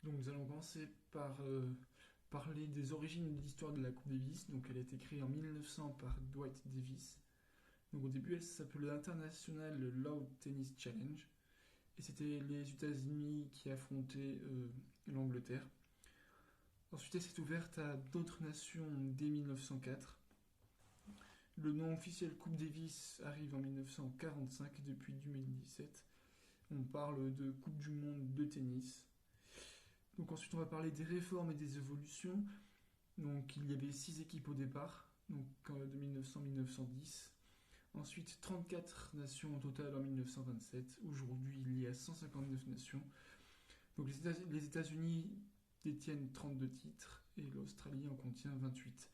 Donc nous allons commencer par parler des origines de l'histoire de la Coupe Davis. Donc elle a été créée en 1900 par Dwight Davis. Donc au début elle s'appelait l'International Lawn Tennis Challenge. Et c'était les États-Unis qui affrontaient l'Angleterre. Ensuite elle s'est ouverte à d'autres nations dès 1904. Le nom officiel Coupe Davis arrive en 1945 et depuis 2017 on parle de Coupe du Monde de tennis. Donc ensuite on va parler des réformes et des évolutions. Donc il y avait 6 équipes au départ, donc de 1900 à 1910. Ensuite 34 nations au total en 1927. Aujourd'hui il y a 159 nations. Donc les États-Unis détiennent 32 titres et l'Australie en contient 28.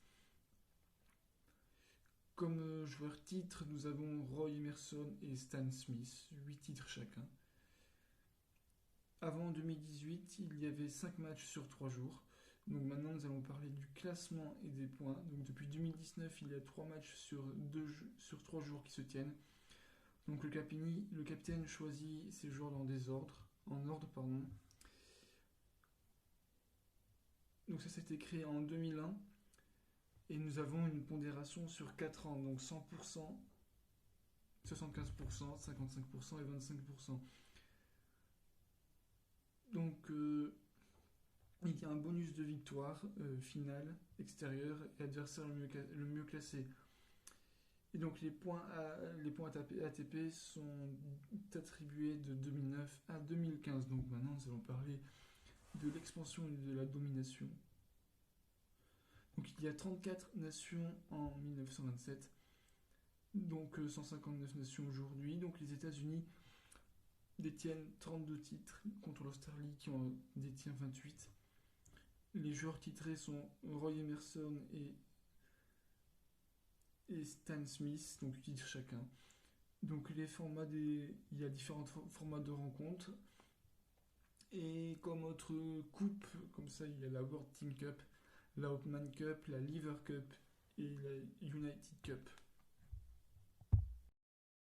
Comme joueurs titres, nous avons Roy Emerson et Stan Smith, 8 titres chacun. Avant 2018, il y avait 5 matchs sur 3 jours. Donc maintenant, nous allons parler du classement et des points. Donc depuis 2019, il y a 3 matchs sur 3 jours qui se tiennent. Donc le capitaine choisit ses joueurs en ordre, pardon. Donc ça, c'était créé en 2001. Et nous avons une pondération sur 4 ans. Donc 100%, 75%, 55% et 25%. Donc il y a un bonus de victoire finale, extérieure et adversaire le mieux classé. Et donc les points ATP sont attribués de 2009 à 2015. Donc maintenant nous allons parler de l'expansion et de la domination. Donc il y a 34 nations en 1927, donc 159 nations aujourd'hui. Donc les États-Unis détiennent 32 titres contre l'Australie qui en détient 28. Les joueurs titrés sont Roy Emerson et Stan Smith, donc titres chacun. Donc il y a différents formats de rencontres. Et comme autre coupe, comme ça il y a la World Team Cup, la Hopman Cup, la Lever Cup et la United Cup.